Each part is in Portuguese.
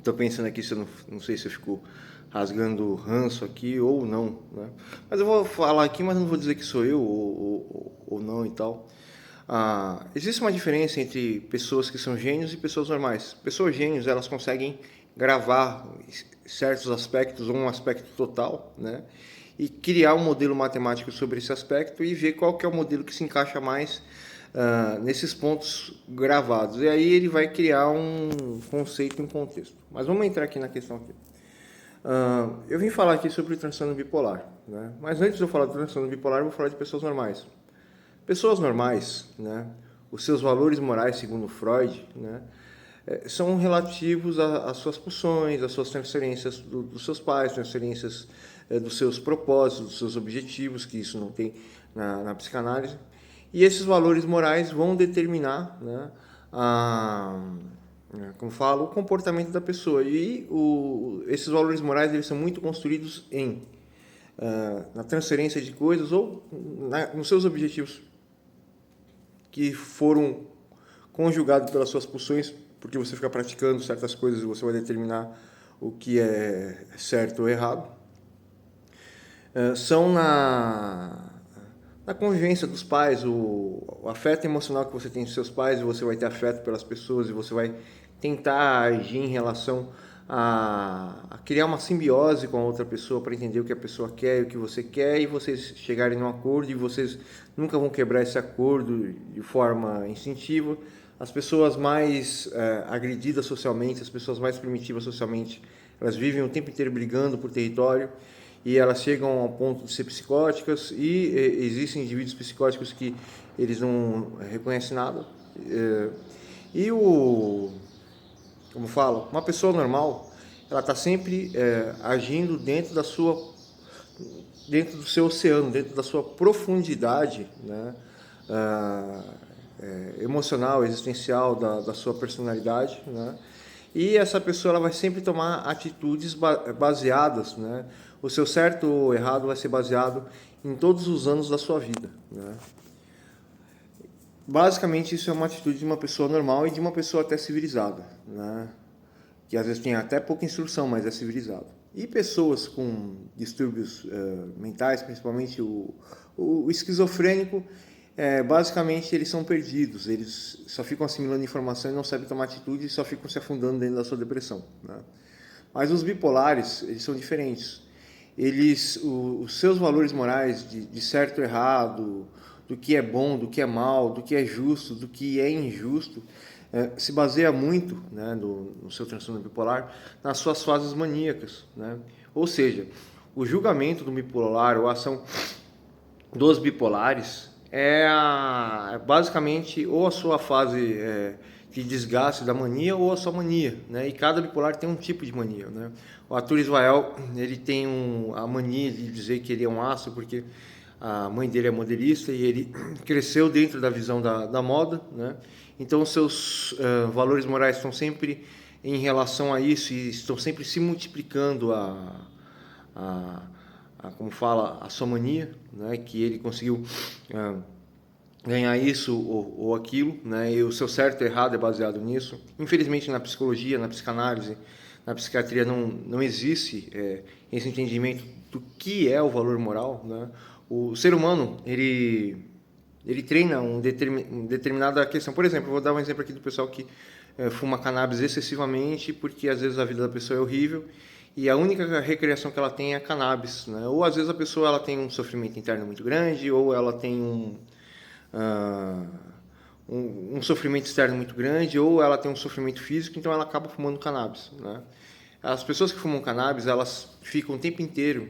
Tô pensando aqui se eu não sei se eu fico rasgando ranço aqui ou não, né? Mas eu vou falar aqui, mas não vou dizer que sou eu ou não e tal. Existe uma diferença entre pessoas que são gênios e pessoas normais. Pessoas gênios, elas conseguem gravar certos aspectos ou um aspecto total, né? E criar um modelo matemático sobre esse aspecto e ver qual que é o modelo que se encaixa mais nesses pontos gravados. E aí ele vai criar um conceito e um contexto. Mas vamos entrar aqui na questão aqui. Eu vim falar aqui sobre o transtorno bipolar, né? Mas antes de eu falar do transtorno bipolar, eu vou falar de pessoas normais. Pessoas normais, né? Os seus valores morais, segundo Freud, né? São relativos às suas pulsões, às suas transferências dos seus pais, transferências dos seus propósitos, dos seus objetivos, que isso não tem na psicanálise. E esses valores morais vão determinar, né, como falo, o comportamento da pessoa. E esses valores morais eles são muito construídos na transferência de coisas ou nos seus objetivos que foram conjugados pelas suas pulsões, porque você fica praticando certas coisas e você vai determinar o que é certo ou errado. São na convivência dos pais, o afeto emocional que você tem com seus pais, e você vai ter afeto pelas pessoas, e você vai tentar agir em relação a criar uma simbiose com a outra pessoa para entender o que a pessoa quer e o que você quer, e vocês chegarem num acordo, e vocês nunca vão quebrar esse acordo de forma instintiva. As pessoas mais agredidas socialmente, as pessoas mais primitivas socialmente, elas vivem o tempo inteiro brigando por território, e elas chegam ao ponto de ser psicóticas, e existem indivíduos psicóticos que eles não reconhecem nada. E como falo, uma pessoa normal, ela está sempre agindo dentro dentro do seu oceano, dentro da sua profundidade, né? Emocional, existencial da sua personalidade, né? E essa pessoa ela vai sempre tomar atitudes baseadas, né? O seu certo ou errado vai ser baseado em todos os anos da sua vida, né? Basicamente isso é uma atitude de uma pessoa normal e de uma pessoa até civilizada, né? Que às vezes tem até pouca instrução, mas é civilizado. E pessoas com distúrbios mentais, principalmente o esquizofrênico, basicamente eles são perdidos, eles só ficam assimilando informação e não sabem tomar atitude e só ficam se afundando dentro da sua depressão, né? Mas os bipolares, eles são diferentes. Os seus valores morais de certo e errado, do que é bom, do que é mal, do que é justo, do que é injusto, se baseia muito, né, no seu transtorno bipolar nas suas fases maníacas, né? Ou seja, o julgamento do bipolar ou a ação dos bipolares basicamente ou a sua fase de desgaste da mania ou a sua mania, né? E cada bipolar tem um tipo de mania, né? O Arthur Israel, ele tem a mania de dizer que ele é um astro porque a mãe dele é modelista e ele cresceu dentro da visão da moda, né? Então, os seus valores morais estão sempre em relação a isso e estão sempre se multiplicando como fala, a sua mania, né? Que ele conseguiu ganhar isso ou aquilo, né? E o seu certo e errado é baseado nisso. Infelizmente, na psicologia, na psicanálise, na psiquiatria não existe esse entendimento do que é o valor moral, né? O ser humano, ele treina determinada questão. Por exemplo, eu vou dar um exemplo aqui do pessoal que fuma cannabis excessivamente, porque às vezes a vida da pessoa é horrível e a única recreação que ela tem é a cannabis, né? Ou às vezes a pessoa ela tem um sofrimento interno muito grande, ou ela tem um sofrimento externo muito grande, ou ela tem um sofrimento físico, então ela acaba fumando cannabis, né? As pessoas que fumam cannabis, elas ficam o tempo inteiro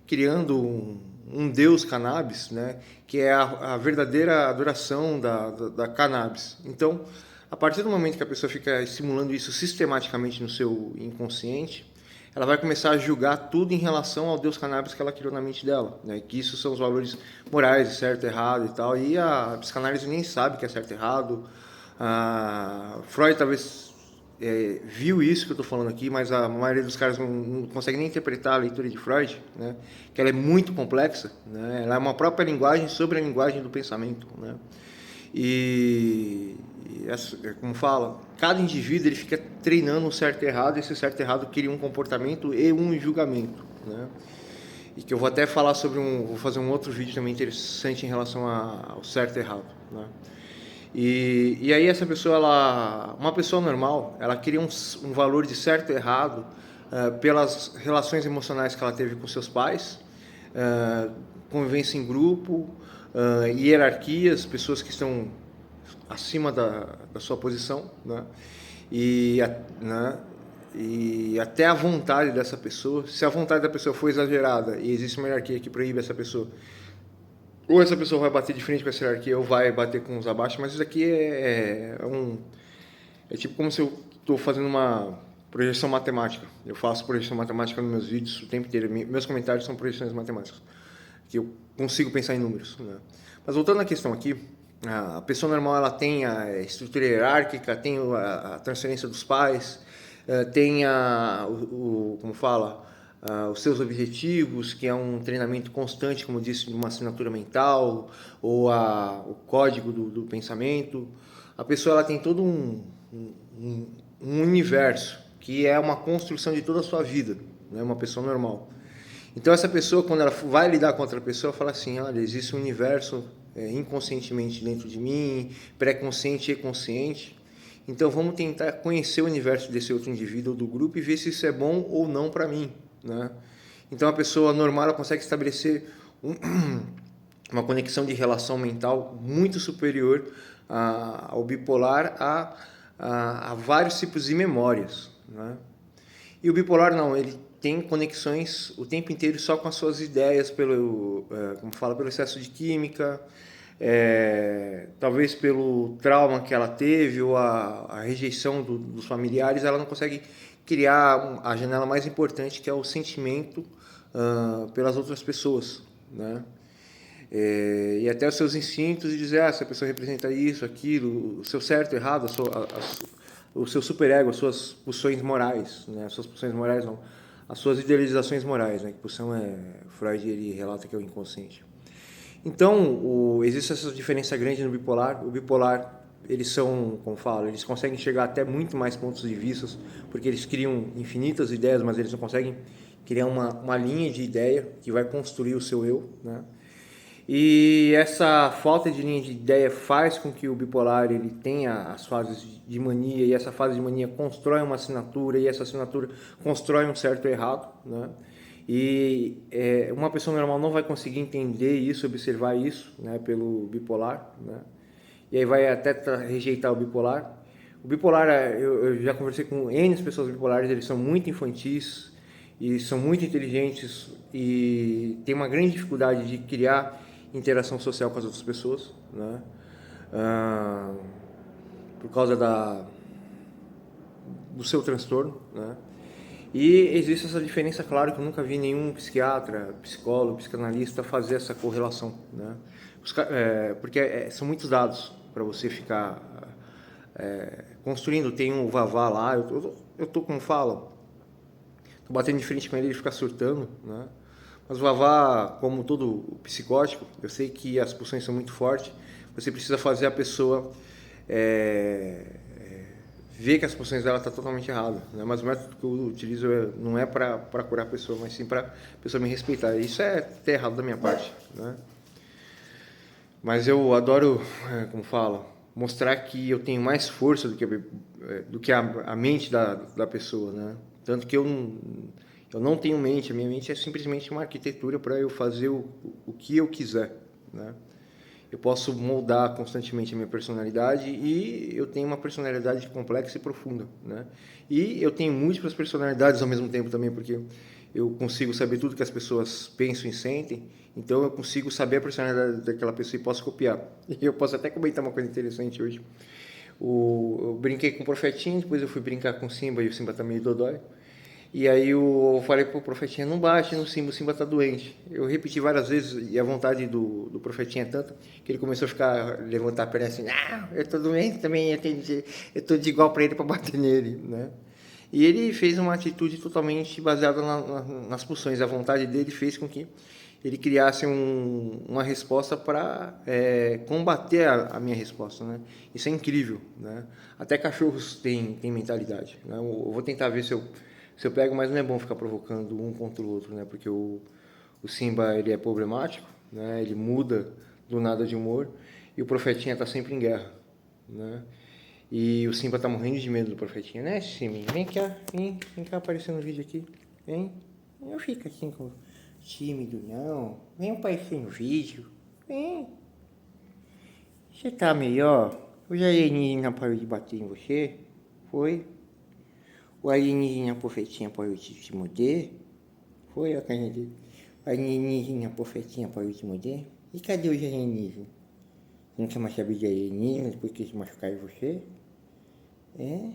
criando um deus cannabis, né? Que é a verdadeira adoração da cannabis. Então, a partir do momento que a pessoa fica estimulando isso sistematicamente no seu inconsciente, ela vai começar a julgar tudo em relação ao deus cannabis que ela criou na mente dela, né? Que isso são os valores morais, certo, errado e tal. E a psicanálise nem sabe que é certo e errado. Freud talvez viu isso que eu estou falando aqui, mas a maioria dos caras não consegue nem interpretar a leitura de Freud, né? Que ela é muito complexa, né? Ela é uma própria linguagem sobre a linguagem do pensamento, né? Como fala, cada indivíduo ele fica treinando um certo e errado, e esse certo e errado cria um comportamento e um julgamento, né? E que eu vou até falar vou fazer um outro vídeo também interessante em relação ao certo e errado, né? E aí essa pessoa, uma pessoa normal, ela cria um valor de certo e errado pelas relações emocionais que ela teve com seus pais, convivência em grupo, hierarquias, pessoas que estão acima da sua posição, né? Né? E até a vontade dessa pessoa, se a vontade da pessoa for exagerada e existe uma hierarquia que proíbe essa pessoa, ou essa pessoa vai bater de frente com essa hierarquia ou vai bater com os abaixo, mas isso aqui é tipo como se eu estou fazendo uma projeção matemática. Eu faço projeção matemática nos meus vídeos o tempo inteiro. Meus comentários são projeções matemáticas, que eu consigo pensar em números, né? Mas voltando à questão aqui, a pessoa normal ela tem a estrutura hierárquica, tem a transferência dos pais, tem como fala, os seus objetivos, que é um treinamento constante, como eu disse, de uma assinatura mental, ou o código do pensamento. A pessoa ela tem todo um universo, que é uma construção de toda a sua vida, né? Uma pessoa normal. Então essa pessoa, quando ela vai lidar com outra pessoa, fala assim, olha, existe um universo inconscientemente dentro de mim, pré-consciente e consciente. Então vamos tentar conhecer o universo desse outro indivíduo ou do grupo e ver se isso é bom ou não para mim, né? Então a pessoa normal ela consegue estabelecer uma conexão de relação mental muito superior ao bipolar a vários tipos de memórias, né? E o bipolar não, ele tem conexões o tempo inteiro só com as suas ideias, pelo excesso de química, talvez pelo trauma que ela teve ou a rejeição dos familiares, ela não consegue criar a janela mais importante, que é o sentimento pelas outras pessoas, né? E até os seus instintos de dizer, essa pessoa representa isso, aquilo, o seu certo, errado, o seu superego, as suas pulsões morais, né? As suas pulsões morais não, as suas idealizações morais, né? Que pulsão Freud ele relata que é o inconsciente. Então, existe essa diferença grande no bipolar. O bipolar, eles são, como falo, eles conseguem chegar até muito mais pontos de vista, porque eles criam infinitas ideias, mas eles não conseguem criar uma linha de ideia que vai construir o seu eu, né? E essa falta de linha de ideia faz com que o bipolar ele tenha as fases de mania, e essa fase de mania constrói uma assinatura, e essa assinatura constrói um certo errado, né? E uma pessoa normal não vai conseguir entender isso, observar isso, né, pelo bipolar, né? E aí vai até rejeitar o bipolar. O bipolar, eu já conversei com N pessoas bipolares, eles são muito infantis e são muito inteligentes e tem uma grande dificuldade de criar interação social com as outras pessoas, né? Por causa do seu transtorno, né? E existe essa diferença, claro, que eu nunca vi nenhum psiquiatra, psicólogo, psicanalista fazer essa correlação, né? Porque são muitos dados para você ficar construindo. Tem um Vavá lá, eu tô como falo, tô batendo de frente com ele fica surtando, né? Mas o Vavá, como todo psicótico, eu sei que as pulsões são muito fortes, você precisa fazer a pessoa ver que as pulsões dela estão totalmente erradas, né? Mas o método que eu utilizo não é para curar a pessoa, mas sim para a pessoa me respeitar. Isso é até errado da minha parte, né? Mas eu adoro, como fala, mostrar que eu tenho mais força do que a mente da pessoa, né? Tanto que eu não tenho mente, a minha mente é simplesmente uma arquitetura para eu fazer o que eu quiser, né? Eu posso moldar constantemente a minha personalidade e eu tenho uma personalidade complexa e profunda, né? E eu tenho múltiplas personalidades ao mesmo tempo também, porque eu consigo saber tudo que as pessoas pensam e sentem, então eu consigo saber a personalidade daquela pessoa e posso copiar. E eu posso até comentar uma coisa interessante hoje. Eu brinquei com o Profetinha, depois eu fui brincar com o Simba e o Simba tá meio dodói. E aí eu falei pro Profetinha, não bate no Simba, o Simba tá doente. Eu repeti várias vezes e a vontade do Profetinha é tanta que ele começou a levantar a perna assim, eu tô doente também, eu tô de igual para ele para bater nele, né? E ele fez uma atitude totalmente baseada nas pulsões. A vontade dele fez com que ele criasse uma resposta para combater a minha resposta, né? Isso é incrível, né? Até cachorros têm mentalidade, né? Eu vou tentar ver se eu pego, mas não é bom ficar provocando um contra o outro, né? Porque o Simba, ele é problemático, né? Ele muda do nada de humor, e o Profetinha tá sempre em guerra, né? E o Simba tá morrendo de medo do Profetinha, né, Siminho? Vem cá, vem cá aparecer no vídeo aqui, vem. Não fica assim com tímido, não. Vem aparecer no vídeo, vem. Você tá melhor? Hoje a alienígena parou de bater em você? Foi? O alienígena Profetinha parou de te morder? Foi a carinha dele. O alienígena Profetinha parou de te morder? E cadê os alienígenas? Não quer mais saber de alienígenas porque eles machucaram você? É?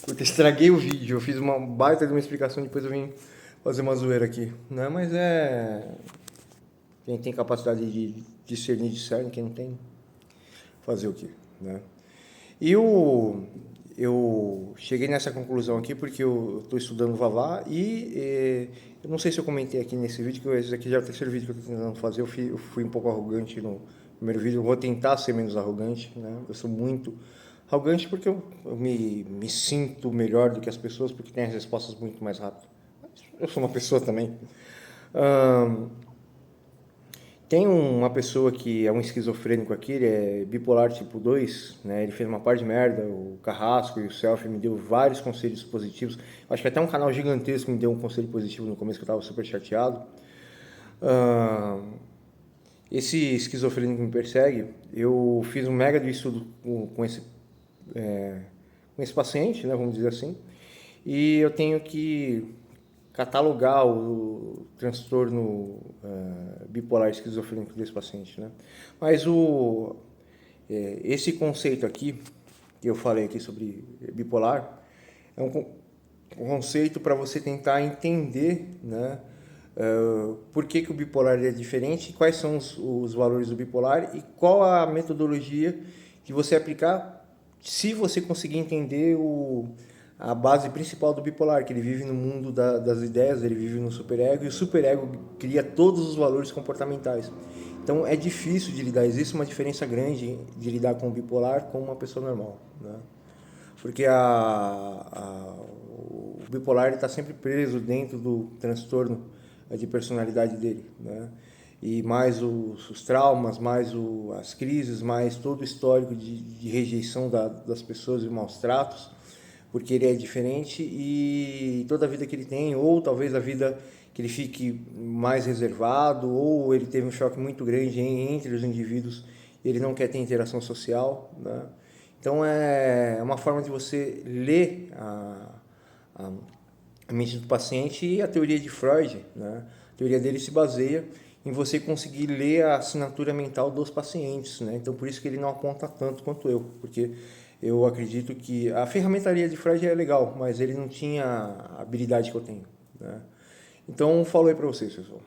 Porque estraguei o vídeo, eu fiz uma baita de uma explicação, depois eu vim fazer uma zoeira aqui, né? Mas quem tem capacidade de discernir, discerne, quem não tem, fazer o quê, né? E eu cheguei nessa conclusão aqui porque eu estou estudando Vavá e eu não sei se eu comentei aqui nesse vídeo, que esse aqui já é o terceiro vídeo que eu estou tentando fazer, eu fui um pouco arrogante no primeiro vídeo, eu vou tentar ser menos arrogante, né? Eu sou muito arrogante porque eu me sinto melhor do que as pessoas, porque tem as respostas muito mais rápido. Eu sou uma pessoa também. Tem uma pessoa que é um esquizofrênico aqui, ele é bipolar tipo 2, né? Ele fez uma par de merda, o Carrasco e o Selfie me deu vários conselhos positivos. Acho que até um canal gigantesco me deu um conselho positivo no começo, que eu estava super chateado. Esse esquizofrênico que me persegue, eu fiz um mega de estudo com esse paciente, né, vamos dizer assim, e eu tenho que catalogar o transtorno bipolar esquizofrênico desse paciente, né? Mas esse conceito aqui, que eu falei aqui sobre bipolar, é um conceito para você tentar entender, né, por que o bipolar é diferente, quais são os valores do bipolar e qual a metodologia que você aplicar se você conseguir entender a base principal do bipolar, que ele vive no mundo das ideias, ele vive no superego, e o superego cria todos os valores comportamentais. Então é difícil de lidar, existe uma diferença grande de lidar com o bipolar com uma pessoa normal, né? Porque o bipolar está sempre preso dentro do transtorno de personalidade dele, né? E mais os traumas, mais as crises, mais todo o histórico de rejeição das pessoas e maus tratos, porque ele é diferente e toda a vida que ele tem, ou talvez a vida que ele fique mais reservado, ou ele teve um choque muito grande entre os indivíduos e ele não quer ter interação social, né? Então é uma forma de você ler a mente do paciente e a teoria de Freud, né? A teoria dele se baseia em você conseguir ler a assinatura mental dos pacientes, né? Então por isso que ele não aponta tanto quanto eu, porque eu acredito que a ferramentaria de Freud é legal, mas ele não tinha a habilidade que eu tenho, né? Então falo aí para vocês, pessoal.